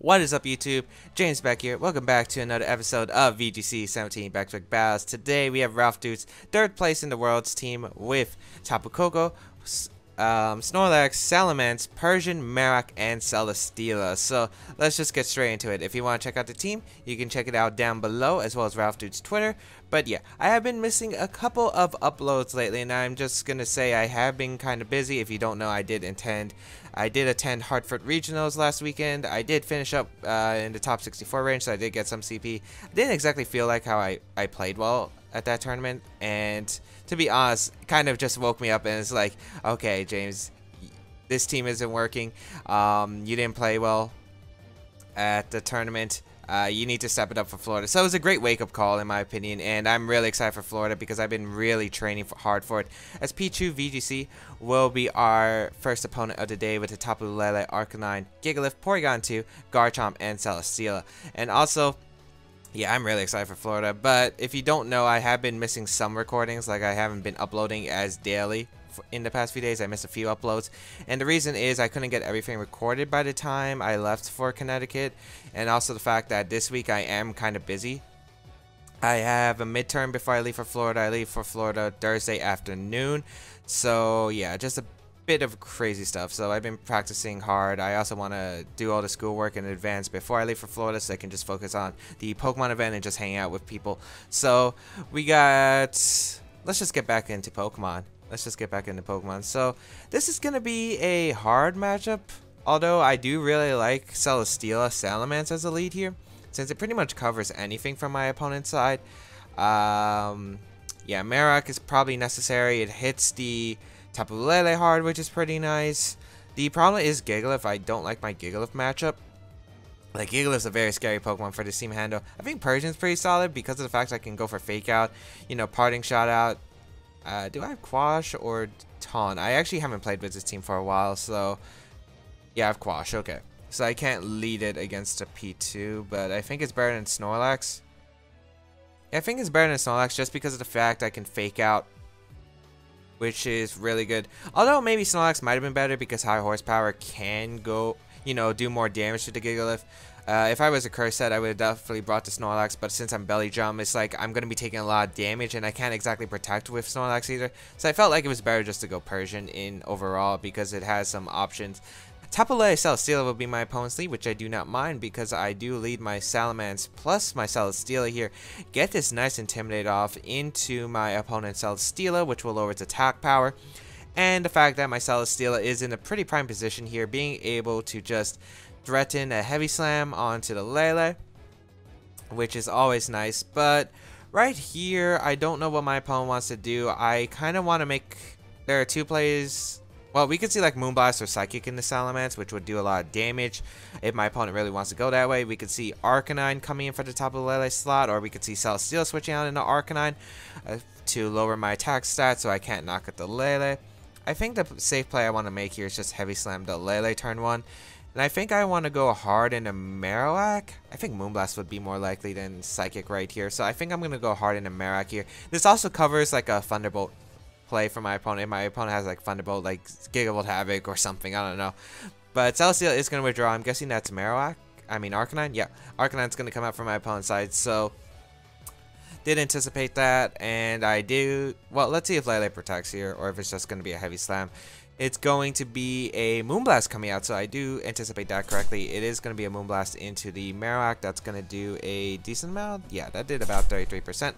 What is up, YouTube? James Baek here. Welcome back to another episode of VGC 17 Back-to-Back Battles. Today we have Ralph Dude's third place in the world's team with Tapu, Snorlax, Salamence, Persian, Marak, and Celesteela. So let's just get straight into it. If you want to check out the team, you can check it out down below, as well as Ralph Dude's Twitter. But yeah, I have been missing a couple of uploads lately, and I'm just gonna say I have been kind of busy. If you don't know, I did attend Hartford Regionals last weekend. I did finish up in the top 64 range, so I did get some CP. I didn't exactly feel like how I played well at that tournament, and to be honest, kind of just woke me up and it's like, okay, James, this team isn't working. You didn't play well at the tournament. You need to step it up for Florida. So it was a great wake-up call, in my opinion, and I'm really excited for Florida because I've been really training hard for it. As Pichu VGC will be our first opponent of the day with the Tapu, Lele, Arcanine, Gigalith, Porygon 2, Garchomp, and Celesteela. And also, yeah, I'm really excited for Florida, but if you don't know, I have been missing some recordings, like I haven't been uploading as daily in the past few days. I missed a few uploads, and the reason is I couldn't get everything recorded by the time I left for Connecticut, and also the fact that this week I am kind of busy. I have a midterm before I leave for Florida. I leave for Florida Thursday afternoon, so yeah, just a bit of crazy stuff. So I've been practicing hard. I also want to do all the schoolwork in advance before I leave for Florida, so I can just focus on the Pokemon event and just hang out with people. So we got, let's just get back into Pokemon. So this is going to be a hard matchup, although I do really like Celesteela Salamence as a lead here, since it pretty much covers anything from my opponent's side. Yeah, Marak is probably necessary. It hits the Tapu Lele hard, which is pretty nice. The problem is Gigalith. I don't like my Gigalith matchup. Like, Gigalith's a very scary Pokemon for this team handle. I think Persian's pretty solid because of the fact I can go for Fake Out, you know, Parting Shot out. Do I have Quash or Taunt? I actually haven't played with this team for a while, so yeah, I have Quash. Okay, so I can't lead it against a P2, but I think it's better than Snorlax. Yeah, I think it's better than Snorlax just because of the fact I can Fake Out, which is really good. Although maybe Snorlax might have been better because high horsepower can go, you know, do more damage to the Gigalith. If I was a curse set, I would have definitely brought the Snorlax, but since I'm Belly Drum, it's like I'm going to be taking a lot of damage, and I can't exactly protect with Snorlax either. So I felt like it was better just to go Persian in overall because it has some options. Tapu Lele Celesteela will be my opponent's lead, which I do not mind because I do lead my Salamence plus my Celesteela here. Get this nice Intimidate off into my opponent's Celesteela, which will lower its attack power. And the fact that my Celesteela is in a pretty prime position here, being able to just threaten a Heavy Slam onto the Lele, which is always nice. But right here, I don't know what my opponent wants to do. I kind of want to make, there are two plays. Well, we could see like Moonblast or Psychic in the Salamence, which would do a lot of damage if my opponent really wants to go that way. We could see Arcanine coming in for the top of the Lele slot, or we could see Celesteela switching out into Arcanine to lower my attack stats so I can't knock at the Lele. I think the safe play I want to make here is just Heavy Slam the Lele turn 1. And I think I want to go hard into Marowak. I think Moonblast would be more likely than Psychic right here. So I think I'm going to go hard into Marowak here. This also covers like a Thunderbolt play for my opponent. If my opponent has like Thunderbolt, like Gigavolt Havoc or something, I don't know. But Celesteela is going to withdraw. I'm guessing that's Marowak. I mean Arcanine. Yeah, Arcanine's going to come out from my opponent's side. So did anticipate that, and I do. Well, let's see if Lele protects here or if it's just going to be a Heavy Slam. It's going to be a Moonblast coming out, so I do anticipate that correctly. It is going to be a Moonblast into the Marowak. That's going to do a decent amount. Yeah, that did about 33%.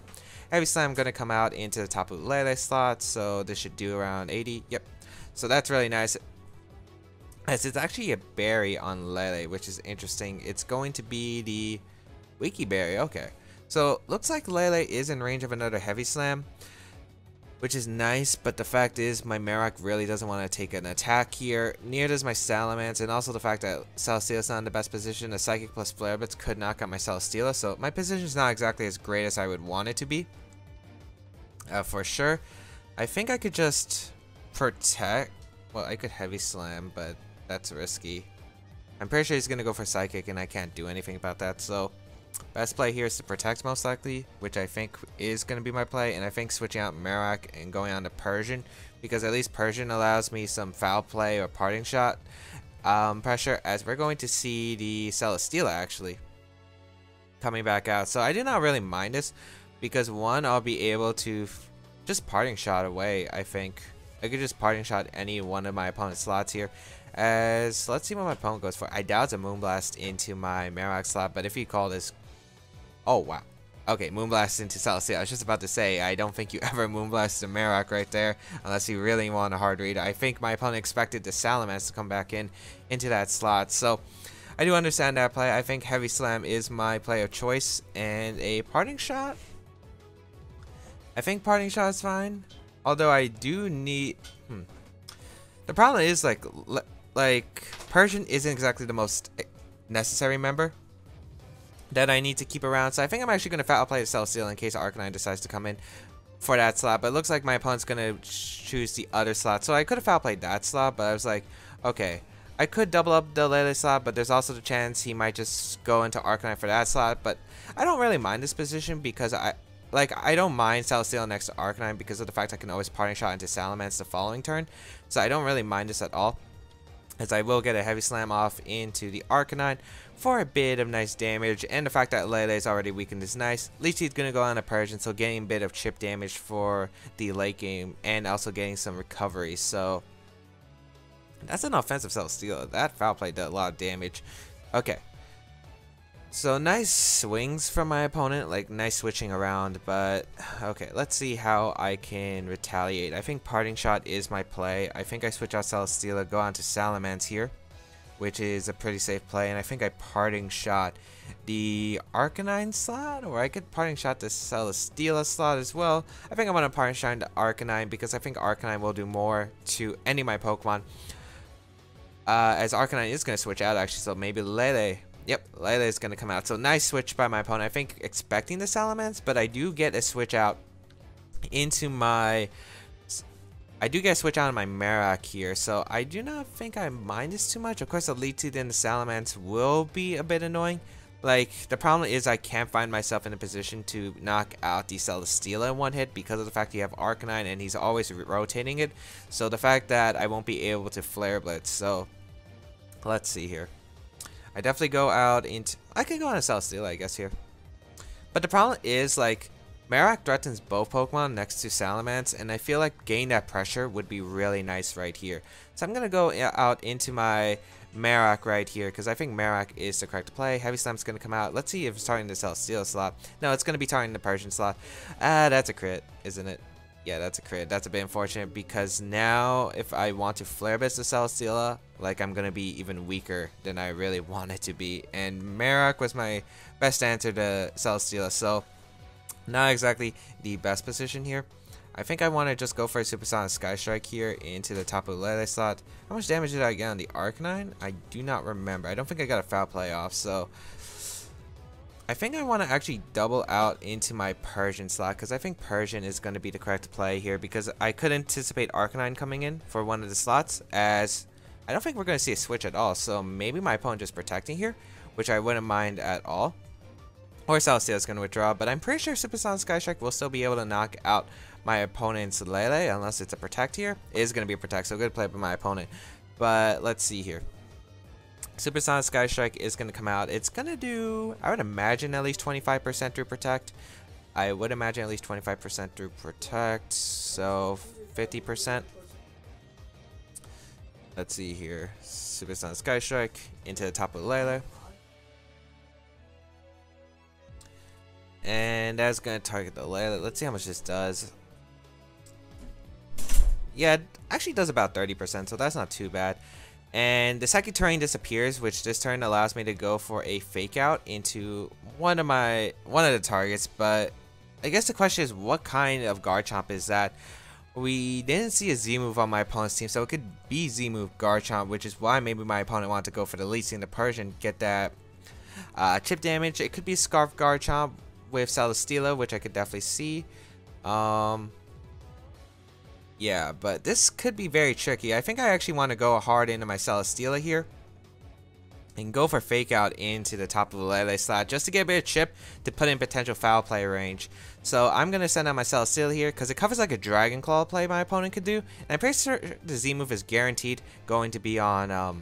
Heavy Slam going to come out into the Tapu Lele slot, so this should do around 80. Yep. So that's really nice. As it's actually a berry on Lele, which is interesting. It's going to be the Wiki Berry. Okay. So looks like Lele is in range of another Heavy Slam, which is nice, but the fact is my Marak really doesn't want to take an attack here. Neither does my Salamence, and also the fact that Celesteela's not in the best position. A Psychic plus Flare Blitz could knock out my Celesteela, so my position is not exactly as great as I would want it to be. For sure. I think I could just protect. Well, I could Heavy Slam, but that's risky. I'm pretty sure he's going to go for Psychic, and I can't do anything about that, so best play here is to protect most likely, which I think is going to be my play, and I think switching out Marak and going on to Persian, because at least Persian allows me some foul play or Parting Shot. pressure, as we're going to see the Celesteela actually coming back out. So I do not really mind this because one, I'll be able to just parting shot away. I think I could just parting shot any one of my opponent's slots here. As let's see what my opponent goes for. I doubt it's a Moonblast into my Marowak slot, but if you call this, oh wow, okay, Moonblast into Celesteela. I was just about to say, I don't think you ever Moonblast a Marowak right there, unless you really want a hard read. I think my opponent expected the Salamence to come back into that slot, so I do understand that play. I think Heavy Slam is my play of choice, and a parting shot. I think parting shot is fine, although I do need. The problem is like Persian isn't exactly the most necessary member that I need to keep around, so I think I'm actually going to foul play the Celesteela in case Arcanine decides to come in for that slot. But it looks like my opponent's going to choose the other slot, so I could have foul played that slot, but I was like, okay, I could double up the Lele slot, but there's also the chance he might just go into Arcanine for that slot. But I don't really mind this position because I don't mind Celesteela next to Arcanine because of the fact I can always parting shot into Salamence the following turn, so I don't really mind this at all, as I will get a Heavy Slam off into the Arcanine for a bit of nice damage, and the fact that Lele is already weakened is nice. Leech Seed's going to go on a Persian, so getting a bit of chip damage for the late game, and also getting some recovery, so that's an offensive Celesteela. That foul play did a lot of damage. Okay. So nice swings from my opponent, like nice switching around, but okay, let's see how I can retaliate. I think parting shot is my play. I think I switch out Celesteela, go on to Salamence here, which is a pretty safe play, and I think I parting shot the Arcanine slot, or I could parting shot the Celesteela slot as well. I think I want to parting shot the Arcanine because I think Arcanine will do more to any of my Pokemon. As Arcanine is going to switch out actually, so maybe Lele. Yep, Lele is going to come out. So nice switch by my opponent. I think expecting the Salamence, but I do get a switch out into my... I do get a switch out on my Marowak here, so I do not think I mind this too much. Of course, the Leech Seed and the Salamence will be a bit annoying. Like, the problem is I can't find myself in a position to knock out the Celesteela in one hit because of the fact you have Arcanine and he's always rotating it. So the fact that I won't be able to Flare Blitz. So, let's see here. I definitely go out into... I could go on a Celesteela, I guess, here. But the problem is, like, Marowak threatens both Pokemon next to Salamence, and I feel like getting that pressure would be really nice right here. So I'm going to go out into my Marowak right here, because I think Marowak is the correct play. Heavy Slam's going to come out. Let's see if it's targeting the Celesteela slot. No, it's going to be targeting the Persian slot. That's a crit, isn't it? Yeah, that's a crit. That's a bit unfortunate because now if I want to Flare Blitz the Celesteela, like I'm going to be even weaker than I really want it to be. And Marowak was my best answer to Celesteela, so not exactly the best position here. I think I want to just go for a Supersonic Sky Strike here into the Tapu Lele slot. How much damage did I get on the Arcanine? I do not remember. I don't think I got a foul play off, so... I think I want to actually double out into my Persian slot because I think Persian is going to be the correct play here because I could anticipate Arcanine coming in for one of the slots, as I don't think we're going to see a switch at all, so maybe my opponent just protecting here, which I wouldn't mind at all. Or Celesteela is going to withdraw, but I'm pretty sure Supersonic Sky Strike will still be able to knock out my opponent's Lele unless it's a protect here. It is going to be a protect, so good play by my opponent. But let's see here. Supersonic Sky Strike is going to come out. It's going to do, I would imagine, at least 25% through Protect. I would imagine at least 25% through Protect, so 50%. Let's see here. Supersonic Sky Strike into the top of Lele. And that's going to target the Lele. Let's see how much this does. Yeah, it actually does about 30%, so that's not too bad. And the Psychic Terrain disappears, which this turn allows me to go for a Fake Out into one of the targets. But I guess the question is, what kind of Garchomp is that? We didn't see a Z-move on my opponent's team, so it could be Z-move Garchomp, which is why maybe my opponent wanted to go for the Leech Seed and the Persian, get that chip damage. It could be Scarf Garchomp with Celesteela, which I could definitely see. Yeah, but this could be very tricky. I think I actually want to go hard into my Celesteela here and go for Fake Out into the top of the Lele slot just to get a bit of chip to put in potential foul play range. So I'm going to send out my Celesteela here because it covers like a Dragon Claw play my opponent could do. And I'm pretty sure the Z move is guaranteed going to be on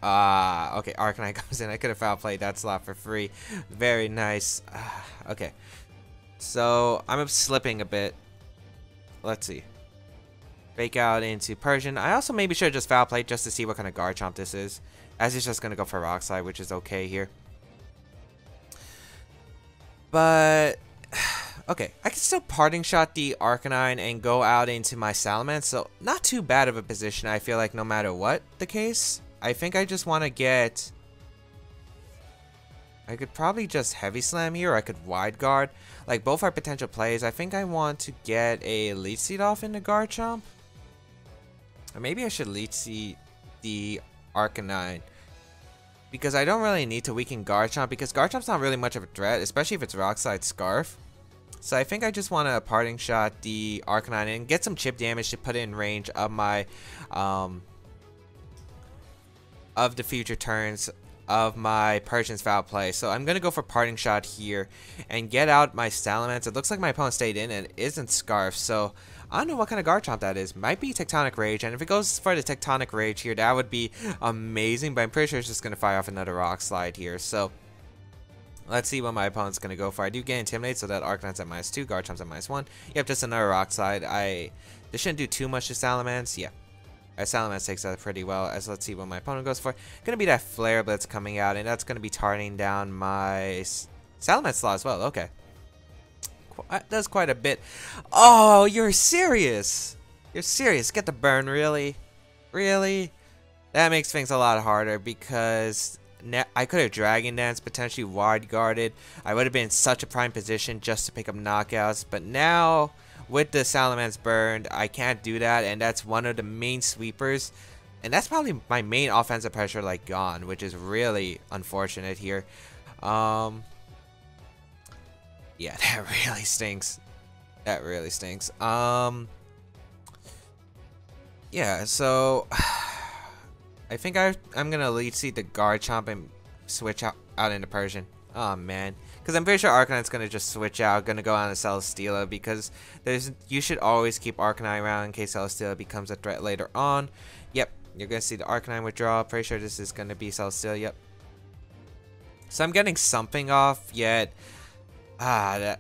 Okay, Arcanine comes in. I could have foul played that slot for free. Very nice. Okay. So, I'm slipping a bit. Let's see. Fake out into Persian. I also maybe should have just foul played just to see what kind of Garchomp this is. As he's just going to go for Rock Slide, which is okay here. But, okay. I can still Parting Shot the Arcanine and go out into my Salamence. So, not too bad of a position, I feel like, no matter what the case. I think I just want to get... I could probably just Heavy Slam here, or I could Wide Guard. Like, both are potential plays. I think I want to get a Leech Seed off into Garchomp. Or maybe I should Leech Seed the Arcanine. Because I don't really need to weaken Garchomp, because Garchomp's not really much of a threat, especially if it's Rock Slide Scarf. So I think I just want to Parting Shot the Arcanine and get some chip damage to put it in range of my... of the future turns of my Persian's foul play. So I'm going to go for Parting Shot here and get out my Salamence. It looks like my opponent stayed in and it isn't Scarf. So I don't know what kind of Garchomp that is. Might be Tectonic Rage. And if it goes for the Tectonic Rage here, that would be amazing. But I'm pretty sure it's just going to fire off another Rock Slide here. So let's see what my opponent's going to go for. I do get Intimidate, so that Arcanine's at -2. Garchomp's at -1. Yep, just another Rock Slide. This shouldn't do too much to Salamence. Yeah. Salamence takes that pretty well, as let's see what my opponent goes for. Gonna be that Flare Blitz coming out, and that's gonna be targeting down my Salamence slot as well. Okay. That's quite a bit. Oh, you're serious. You're serious. Get the burn, really? Really? That makes things a lot harder, because I could have Dragon Dance, potentially Wide Guarded. I would have been in such a prime position just to pick up knockouts, but now... with the Salamence burned, I can't do that, and that's one of the main sweepers. And that's probably my main offensive pressure, like, gone, which is really unfortunate here. Yeah, that really stinks. That really stinks. Yeah, so... I think I'm gonna Leech Seed the Garchomp and switch out into Persian. Oh, man. Because I'm pretty sure Arcanine's going to just switch out, going to go on to Celesteela, because you should always keep Arcanine around in case Celesteela becomes a threat later on. Yep, you're going to see the Arcanine withdraw. Pretty sure this is going to be Celesteela, yep. So I'm getting something off, yet that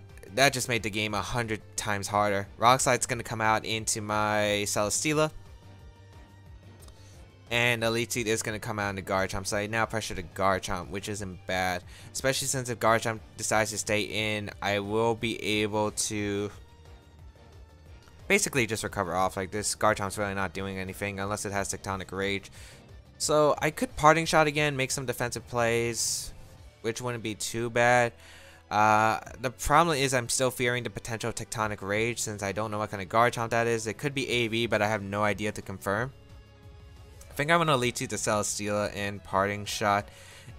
just made the game 100 times harder. Rock Slide's going to come out into my Celesteela. And Elite Seed is going to come out into Garchomp, so I now pressure the Garchomp, which isn't bad. Especially since if Garchomp decides to stay in, I will be able to basically just recover off. Like, this Garchomp's really not doing anything unless it has Tectonic Rage. So I could Parting Shot again, make some defensive plays, which wouldn't be too bad. The problem is I'm still fearing the potential Tectonic Rage since I don't know what kind of Garchomp that is. It could be AV, but I have no idea to confirm. I think I'm going to Elite Seed the Celesteela and Parting Shot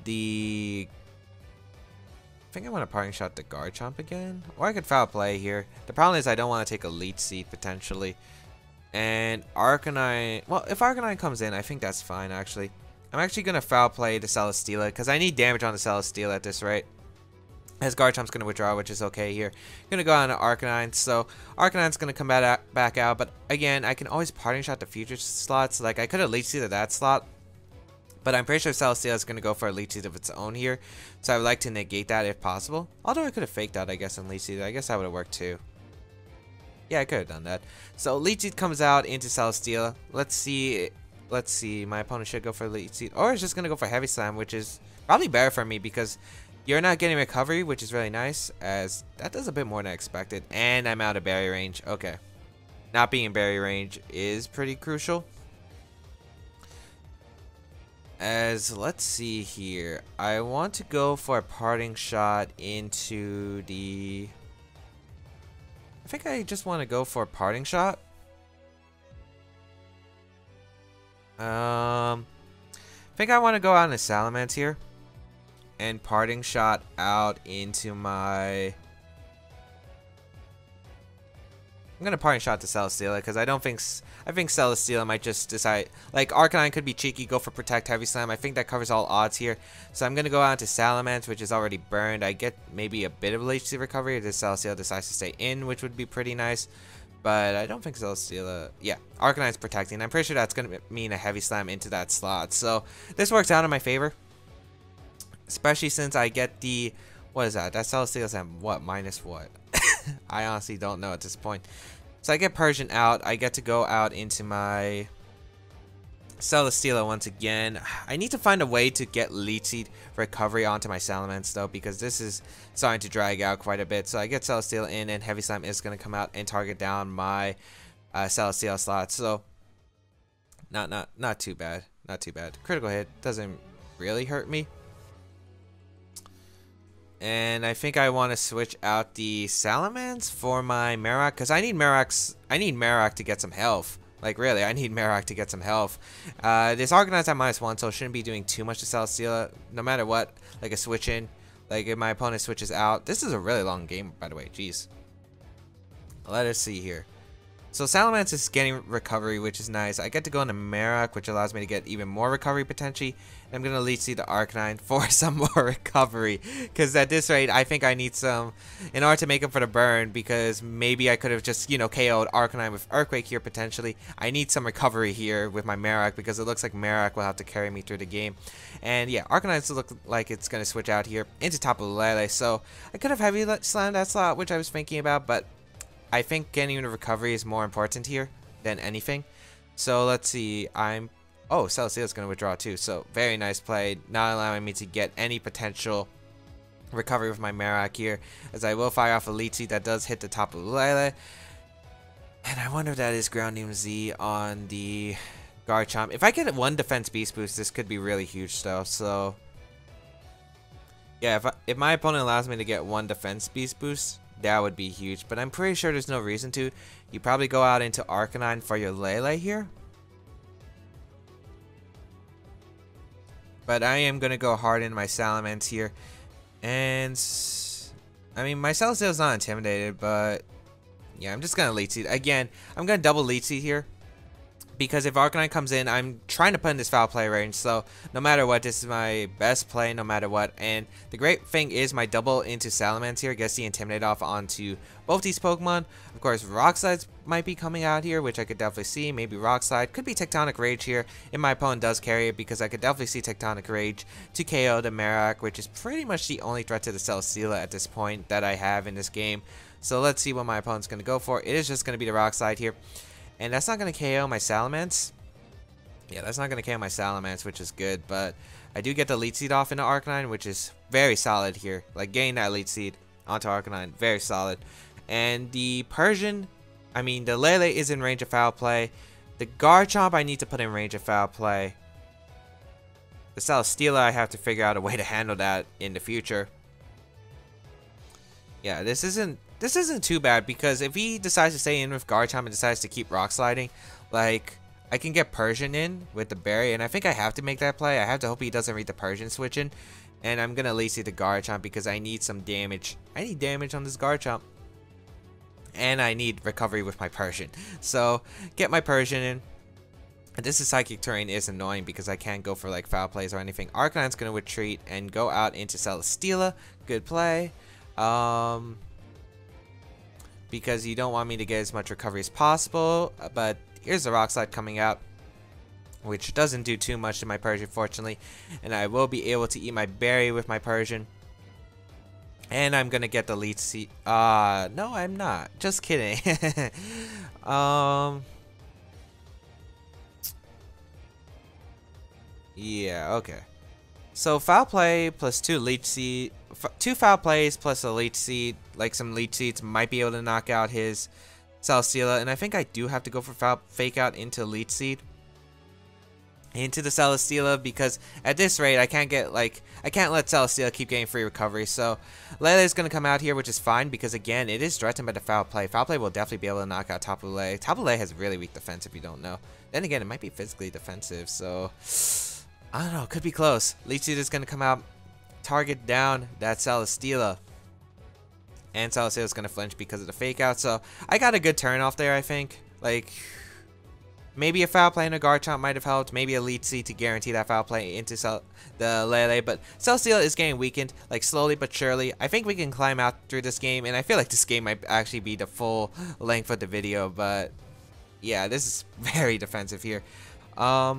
the... I think I want to Parting Shot the Garchomp again. Or I could foul play here. The problem is I don't want to take a Leech Seed potentially. And Arcanine... Well, if Arcanine comes in, I think that's fine actually. I'm actually going to foul play the Celesteela because I need damage on the Celesteela at this rate. As Garchomp's going to withdraw, which is okay here. Going to go on to Arcanine. So, Arcanine's going to come back out. But, again, I can always Parting Shot the future slots. Like, I could have Leech Seeded that slot. But I'm pretty sure Celesteela is going to go for a Leech Seed of its own here. So, I would like to negate that if possible. Although, I could have faked out, I guess, and Leech Seed. I guess that would have worked, too. Yeah, I could have done that. So, Leech Seed comes out into Celesteela. Let's see. Let's see. My opponent should go for Leech Seed. Or it's just going to go for Heavy Slam, which is probably better for me because... You're not getting recovery, which is really nice, as that does a bit more than I expected. And I'm out of berry range. Okay. Not being in berry range is pretty crucial. As, let's see here. I want to go for a Parting Shot into the... I think I just want to go for a Parting Shot. I think I want to go out in a Salamence here. And Parting Shot out into my... I'm going to Parting Shot to Celesteela because I think Celesteela might just decide... Like, Arcanine could be cheeky, go for Protect, Heavy Slam. I think that covers all odds here. So I'm going to go out to Salamence, which is already burned. I get maybe a bit of Leech Seed recovery if the Celesteela decides to stay in, which would be pretty nice. But I don't think Celesteela. Yeah, Arcanine's protecting. I'm pretty sure that's going to mean a Heavy Slam into that slot. So this works out in my favor. Especially since I get the... What is that? That Celesteela's at what? Minus what? I honestly don't know at this point. So I get Persian out. I get to go out into my Celesteela once again. I need to find a way to get Leech Seed recovery onto my Salamence though, because this is starting to drag out quite a bit. So I get Celesteela in, and Heavy Slam is going to come out and target down my Celesteela slot. So not too bad. Not too bad. Critical hit doesn't really hurt me. And I think I want to switch out the Salamence for my Marowak, because I need Marowak to get some health. Like, really, I need Marowak to get some health. This Arcanine's at -1, so it shouldn't be doing too much to Celesteela, no matter what. Like a switch in, like if my opponent switches out. This is a really long game, by the way. Jeez. Let us see here. So Salamence is getting recovery, which is nice. I get to go into Marowak, which allows me to get even more recovery potentially. And I'm going to Leech Seed the Arcanine for some more recovery. Because at this rate, I think I need some in order to make up for the burn. Because maybe I could have just, you know, KO'd Arcanine with Earthquake here potentially. I need some recovery here with my Marowak, because it looks like Marowak will have to carry me through the game. And yeah, Arcanine looks like it's going to switch out here into Tapu Lele. So I could have Heavy Slammed that slot, which I was thinking about. But I think getting the recovery is more important here than anything. So let's see. Oh, Celesteela's going to withdraw too. So very nice play. Not allowing me to get any potential recovery with my Marowak here. As I will fire off a Leech Seed that does hit the top of Lele. And I wonder if that is Grounding Z on the Garchomp. If I get one defense beast boost, this could be really huge though. So yeah, if my opponent allows me to get one defense beast boost, that would be huge, but I'm pretty sure there's no reason to. You probably go out into Arcanine for your Lele here. But I am going to go hard in my Salamence here. And, I mean, my Celesteela's not intimidated, but yeah, I'm just going to Leech Seed. Again, I'm going to double Leech Seed here. Because if Arcanine comes in, I'm trying to put in this foul play range. So no matter what, this is my best play no matter what. And the great thing is my double into Salamence here gets the Intimidate off onto both these Pokemon. Of course, Rock Slides might be coming out here, which I could definitely see. Maybe Rock Slide. Could be Tectonic Rage here if my opponent does carry it, because I could definitely see Tectonic Rage to KO the Marowak, which is pretty much the only threat to the Celesteela at this point that I have in this game. So let's see what my opponent's going to go for. It is just going to be the Rock Slide here. And that's not going to KO my Salamence. Yeah, that's not going to KO my Salamence, which is good. But I do get the Leech Seed off into Arcanine, which is very solid here. Like, getting that Leech Seed onto Arcanine, very solid. And the the Lele is in range of foul play. The Garchomp I need to put in range of foul play. The Celesteela, I have to figure out a way to handle that in the future. Yeah, this isn't too bad, because if he decides to stay in with Garchomp and decides to keep Rock Sliding, like, I can get Persian in with the Berry, and I think I have to make that play. I have to hope he doesn't read the Persian switch in, and I'm gonna Leech Seed the Garchomp because I need some damage. I need damage on this Garchomp, and I need recovery with my Persian. So get my Persian in. And this is Psychic Terrain is annoying because I can't go for like foul plays or anything. Arcanine's gonna retreat and go out into Celesteela. Good play. Because you don't want me to get as much recovery as possible. But here's the Rock Slide coming out, which doesn't do too much to my Persian, fortunately. And I will be able to eat my Berry with my Persian. And I'm going to get the Leech Seed. No, I'm not. Just kidding. Yeah, okay. So foul play plus 2 Leech Seed. 2 foul plays plus a Leech Seed, like some Leech Seeds, might be able to knock out his Celesteela. And I think I do have to go for Fake Out into Leech Seed into the Celesteela, because at this rate I can't let Celesteela keep getting free recovery. So Lele is going to come out here, which is fine, because again, it is threatened by the foul play. Foul play will definitely be able to knock out Tapu Lele. Tapu Lele has really weak defense if you don't know. Then again, it might be physically defensive, so I don't know, could be close. Leech Seed is going to come out, target down that Celesteela. And Celesteela's going to flinch because of the Fake Out. So I got a good turn off there, I think. Like, Maybe a foul play and a Garchomp might have helped. Maybe a Leech Seed to guarantee that foul play into the Lele. But Celesteela is getting weakened, like slowly but surely. I think we can climb out through this game. And I feel like this game might actually be the full length of the video. But yeah, this is very defensive here. I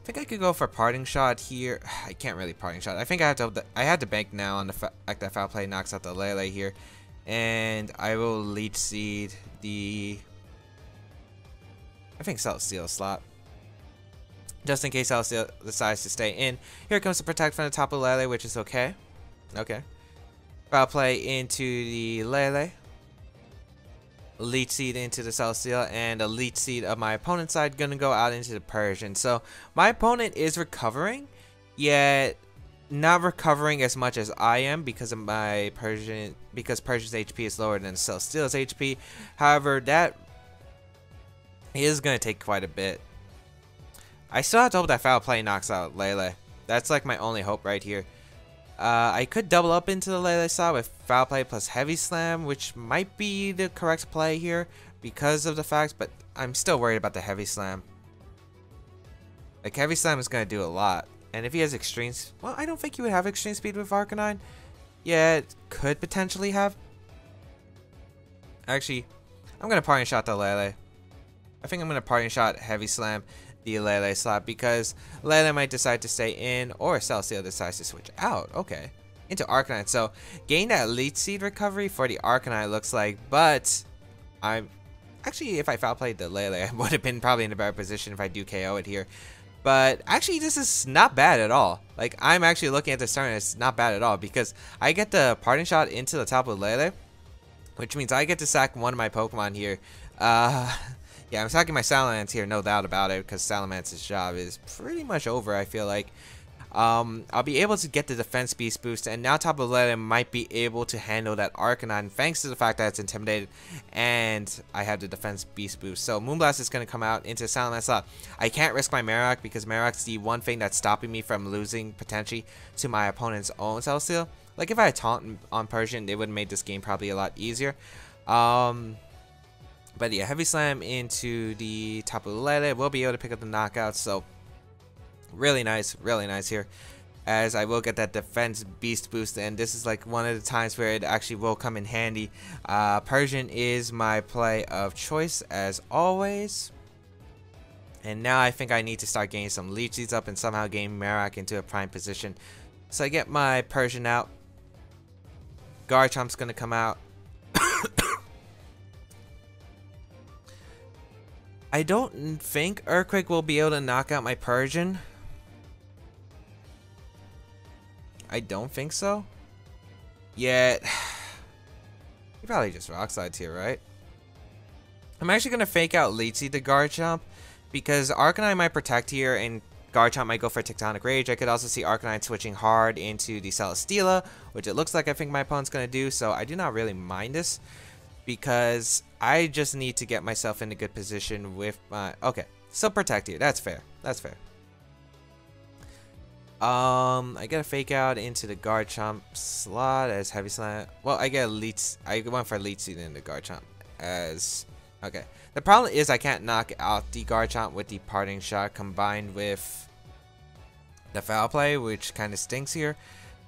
think I could go for Parting Shot here. I can't really Parting Shot. I think I have to bank now on the fact that foul play knocks out the Lele here. And I will Leech Seed the... I think Celesteela slot. Just in case Celesteela decides to stay in. Here comes the Protect from the Tapu Lele, which is okay. Okay. Foul play into the Lele. Leech Seed into the Celesteela. And a Leech Seed of my opponent's side gonna go out into the Persian. So my opponent is recovering, yet not recovering as much as I am because of my Persian. Because Persian's HP is lower than Celesteela's HP. However, that is going to take quite a bit. I still have to hope that foul play knocks out Lele. That's like my only hope right here. I could double up into the Lele slot with foul play plus heavy slam, which might be the correct play here because of the facts, but I'm still worried about the heavy slam. Like, heavy slam is going to do a lot. And if he has extreme... Well, I don't think he would have extreme speed with Arcanine. Yeah, it could potentially have. Actually, I'm going to Parting Shot the Lele. I think I'm going to Parting Shot Heavy Slam the Lele slot because Lele might decide to stay in or Celesteela decides to switch out. Okay. Into Arcanine. So, gain that Leech Seed recovery for the Arcanine looks like, but I'm... Actually, if I foul played the Lele, I would have been probably in a better position if I do KO it here. But actually, this is not bad at all. Like, I'm actually looking at this turn, it's not bad at all because I get the Parting Shot into the top of Lele, which means I get to sack one of my Pokemon here. Yeah, I'm sacking my Salamence here, no doubt about it, because Salamance's job is pretty much over, I feel like. I'll be able to get the defense beast boost, and now Tapu Lele might be able to handle that Arcanine thanks to the fact that it's intimidated, and I have the defense beast boost. So Moonblast is going to come out into Salamence slot. I can't risk my Marowak because Marowak's the one thing that's stopping me from losing potentially to my opponent's own Celesteela. Like, if I had Taunt on Persian, it would have made this game probably a lot easier. But yeah, Heavy Slam into the Tapu Lele. We'll be able to pick up the knockouts, so really nice here. As I will get that defense beast boost, and this is like one of the times where it actually will come in handy. Persian is my play of choice as always. And now I think I need to start getting some Leech Seeds up and somehow getting Marowak into a prime position. So I get my Persian out. Garchomp's gonna come out. I don't think Earthquake will be able to knock out my Persian. I don't think so. Yet, he probably just Rock Slides here, right? I'm actually going to fake out Leech Seed to Garchomp because Arcanine might protect here and Garchomp might go for Tectonic Rage. I could also see Arcanine switching hard into the Celesteela, which it looks like I think my opponent's going to do, so I do not really mind this. Because I just need to get myself in a good position with my... Okay, so protect here. That's fair. That's fair. I get a fake out into the Garchomp slot as Heavy Slam. Well, I get a Leech... I went for Leech Seed in the Garchomp as... Okay. The problem is I can't knock out the Garchomp with the Parting Shot combined with the Foul Play, which kind of stinks here.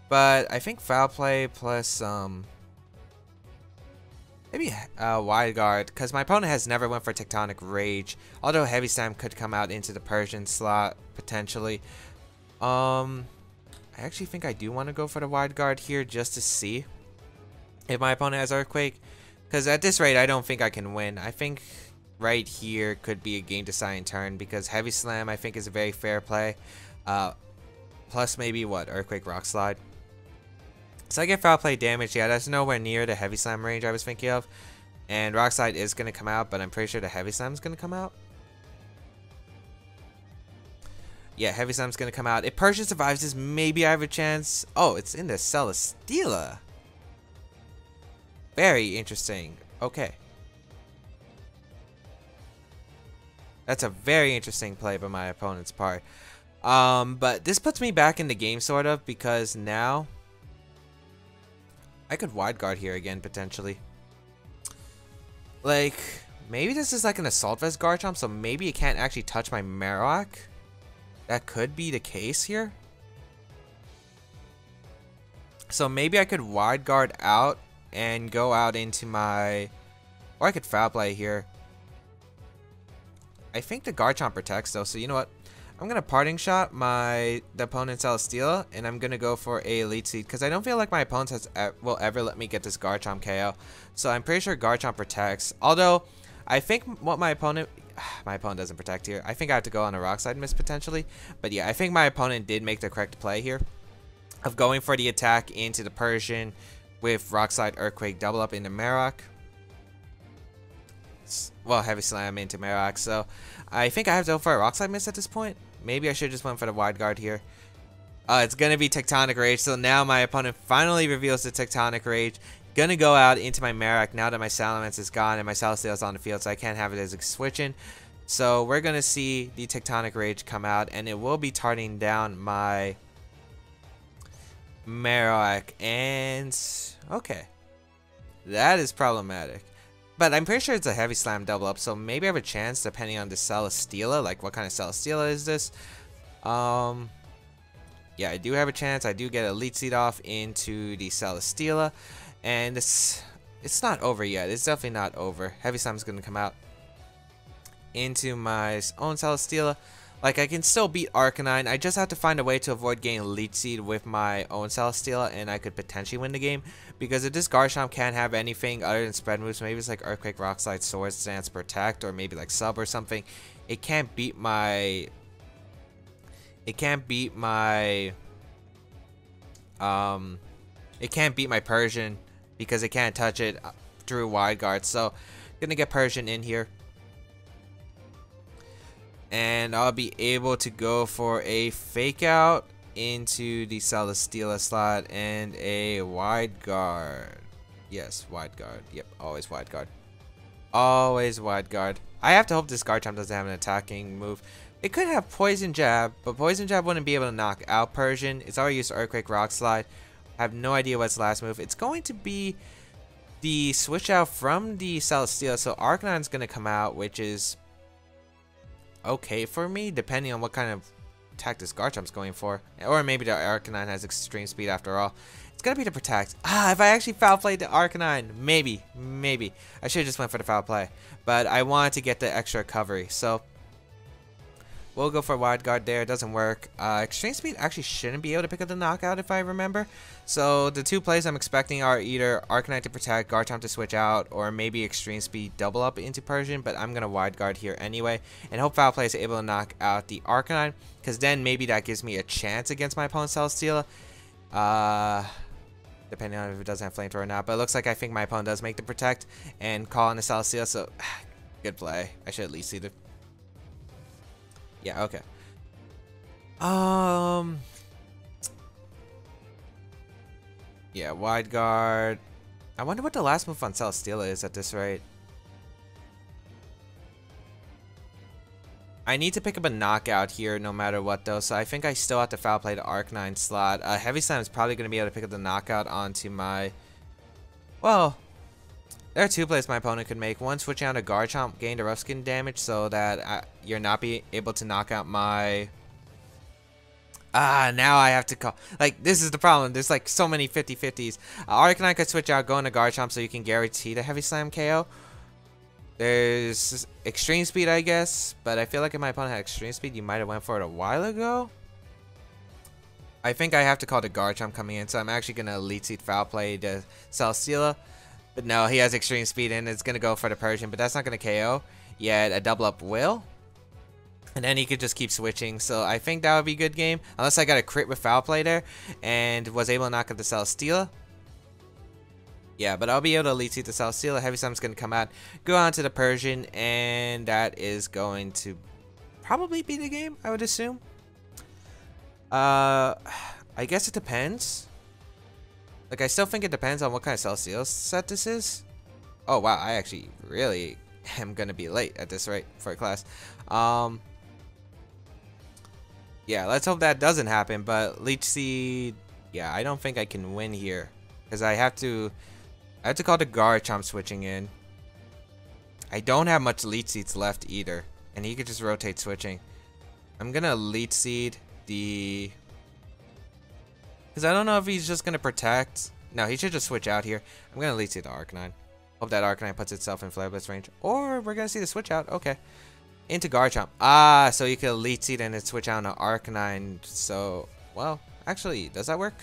But I think Foul Play plus... Maybe Wide Guard, because my opponent has never went for Tectonic Rage. Although Heavy Slam could come out into the Persian slot, potentially. I actually think I do want to go for the Wide Guard here, just to see if my opponent has Earthquake. Because at this rate, I don't think I can win. I think right here could be a game-deciding turn, because Heavy Slam, I think, is a very fair play. Plus maybe, what, Earthquake Rock Slide. So I get Foul Play damage. Yeah, that's nowhere near the Heavy Slam range I was thinking of. And Rock Slide is going to come out, but I'm pretty sure the Heavy Slam is going to come out. Yeah, Heavy Slam is going to come out. If Persian survives this, maybe I have a chance. Oh, it's in the Celesteela. Very interesting. Okay. That's a very interesting play by my opponent's part. But this puts me back in the game, sort of, because now... I could Wide Guard here again, potentially. Like, Maybe this is like an Assault Vest Garchomp, so maybe it can't actually touch my Marowak. That could be the case here. So maybe I could Wide Guard out and go out into my... Or I could Foul Play here. I think the Garchomp protects though, so you know what? I'm going to Parting Shot the opponent's Celesteela, and I'm going to go for a Elite Seed, because I don't feel like my opponent will ever let me get this Garchomp KO. So I'm pretty sure Garchomp protects. Although, I think what my opponent doesn't protect here. I think I have to go on a Rock Slide miss potentially. But yeah, I think my opponent did make the correct play here of going for the attack into the Persian with Rock Slide Earthquake double up into Marowak. Well, Heavy Slam into Marowak. So I think I have to go for a Rock Slide miss at this point. Maybe I should just went for the Wide Guard here. It's going to be Tectonic Rage. So now my opponent finally reveals the Tectonic Rage. Gonna go out into my Marowak now that my Salamence is gone and my Celesteela is on the field, so I can't have it as a switch-in. So we're gonna see the Tectonic Rage come out, and it will be targeting down my Marowak. And okay, that is problematic. But I'm pretty sure it's a Heavy Slam double up, so maybe I have a chance depending on the Celesteela. Like, what kind of Celesteela is this? Yeah, I do have a chance. I do get a Lead Seed off into the Celesteela. And it's not over yet. It's definitely not over. Heavy Slam is going to come out into my own Celesteela. Like, I can still beat Arcanine. I just have to find a way to avoid getting Leech Seed with my own Celesteela, and I could potentially win the game. Because if this Garchomp can't have anything other than spread moves, maybe it's like Earthquake, Rock Slide, Swords Dance, Protect, or maybe like Sub or something. It can't beat my... It can't beat my Persian, because it can't touch it through Wide Guard. So, gonna get Persian in here. And I'll be able to go for a Fake Out into the Celesteela slot and a Wide Guard. Yes, Wide Guard. Yep, always Wide Guard. Always Wide Guard. I have to hope this Garchomp doesn't have an attacking move. It could have Poison Jab, but Poison Jab wouldn't be able to knock out Persian. It's already used Earthquake, Rock Slide. I have no idea what's the last move. It's going to be the switch out from the Celesteela. So Arcanine's going to come out, which is okay for me, depending on what kind of attack this Garchomp's going for. Or maybe the Arcanine has extreme speed after all. It's going to be to protect. If I actually foul played the Arcanine, maybe. I should have just went for the foul play. But I wanted to get the extra recovery. So we'll go for Wide Guard there. It doesn't work. Extreme Speed actually shouldn't be able to pick up the knockout if I remember. So the two plays I'm expecting are either Arcanine to protect, Garchomp to switch out, or maybe Extreme Speed double up into Persian. But I'm going to Wide Guard here anyway. And hope Foul Play is able to knock out the Arcanine, because then maybe that gives me a chance against my opponent's Celesteela. Depending on if it doesn't have Flamethrower or not. But it looks like I think my opponent does make the protect and call on the Celesteela. So good play. I should at least see the... Yeah, okay. Yeah, Wide Guard. I wonder what the last move on Celesteela is at this rate. I need to pick up a knockout here no matter what though, so I think I still have to foul play the Arcanine slot. Heavy Slam is probably going to be able to pick up the knockout onto my... Well, there are two plays my opponent could make. One, switching out a Garchomp, gain the rough skin damage so that you're not be able to knock out my... now I have to call... Like, this is the problem. There's like so many 50-50s. Arcanine could switch out, go into Garchomp so you can guarantee the Heavy Slam KO. There's Extreme Speed, I guess. But I feel like if my opponent had Extreme Speed, you might have went for it a while ago. I think I have to call the Garchomp coming in. So I'm actually going to Elite Seed Foul Play the Celesteela. But no, he has Extreme Speed and it's going to go for the Persian. But that's not going to KO. Yet a double up will. And then he could just keep switching. So I think that would be a good game. Unless I got a crit with Foul Play there. And was able to knock out the Celesteela. Yeah, but I'll be able to Elite Seed the Celesteela. Heavy Slam's going to come out. Go on to the Persian. And that is going to probably be the game, I would assume. I guess it depends. Like, I still think it depends on what kind of Celesteela set this is. Oh, wow. I actually really am going to be late at this rate for a class. Yeah, let's hope that doesn't happen. But Leech Seed, yeah, I don't think I can win here. Because I have to call the Garchomp switching in. I don't have much Leech Seeds left either. And he could just rotate switching. I'm gonna Leech Seed the... Because I don't know if he's just gonna protect. No, he should just switch out here. I'm gonna Leech Seed the Arcanine. Hope that Arcanine puts itself in Flare Blitz range. Or we're gonna see the switch out. Okay. Into Garchomp. Ah, so you could Elite Seed and then switch out an Arcanine. So, well, actually, does that work?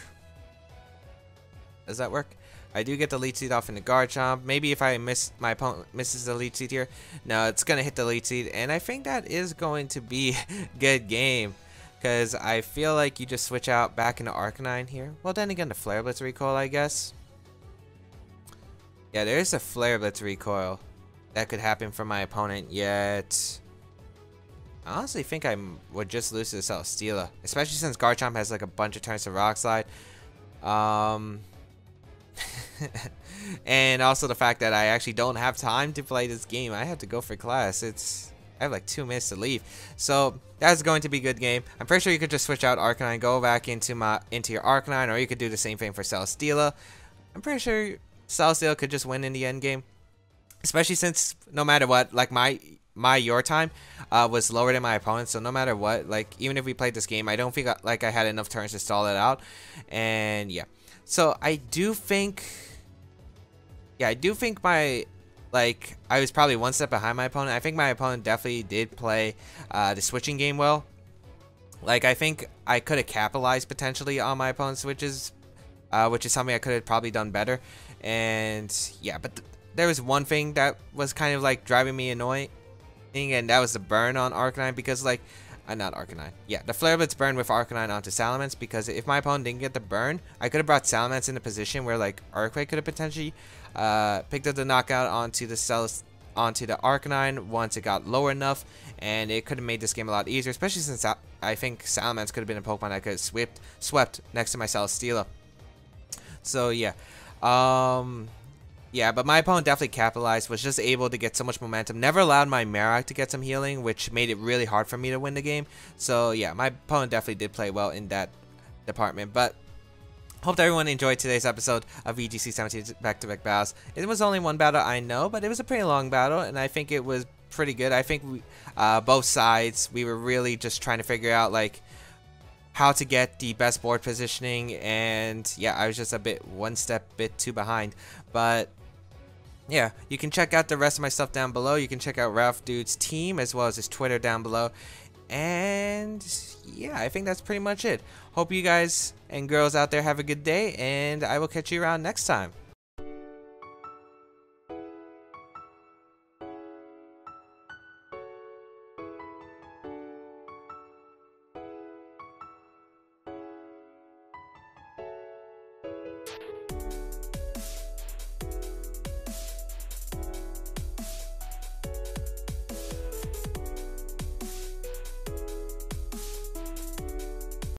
Does that work? I do get the Elite Seed off into Garchomp. Maybe if I miss, my opponent misses the Elite Seed here. No, it's going to hit the Elite Seed. And I think that is going to be a good game. Because I feel like you just switch out back into Arcanine here. Well, then again, the Flare Blitz recoil, I guess. Yeah, there is a Flare Blitz recoil that could happen for my opponent, yet I honestly think I would just lose to the Celesteela, especially since Garchomp has like a bunch of turns to Rock Slide. And also the fact that I actually don't have time to play this game. I have to go for class. I have like 2 minutes to leave. So that's going to be a good game. I'm pretty sure you could just switch out Arcanine, go back into your Arcanine, or you could do the same thing for Celesteela. I'm pretty sure Celesteela could just win in the end game. Especially since no matter what, like your time was lower than my opponent, so no matter what, like even if we played this game, I don't think like I had enough turns to stall it out. And yeah, so I do think my, like, I was probably 1 step behind my opponent. I think my opponent definitely did play the switching game well. Like, I think I could have capitalized potentially on my opponent's switches, which is something I could have probably done better. And yeah, but there was one thing that was kind of like driving me annoying, and that was the burn on Arcanine, because like, not Arcanine. Yeah, the Flare Blitz burn with Arcanine onto Salamence, because if my opponent didn't get the burn, I could have brought Salamence in a position where like Earthquake could have potentially picked up the knockout onto the Arcanine once it got low enough, and it could have made this game a lot easier, especially since I think Salamence could have been a Pokemon I could have swept next to my Celesteela. So yeah. Yeah, but my opponent definitely capitalized, was just able to get so much momentum. Never allowed my Marowak to get some healing, which made it really hard for me to win the game. So yeah, my opponent definitely did play well in that department. But hope that everyone enjoyed today's episode of VGC 17 back-to-back battles. It was only one battle, I know, but it was a pretty long battle, and I think it was pretty good. I think we, both sides, we were really just trying to figure out like how to get the best board positioning, and yeah, I was just a bit one step too behind. But yeah, you can check out the rest of my stuff down below. You can check out Ralph Dude's team as well as his Twitter down below. And yeah, I think that's pretty much it. Hope you guys and girls out there have a good day, and I will catch you around next time.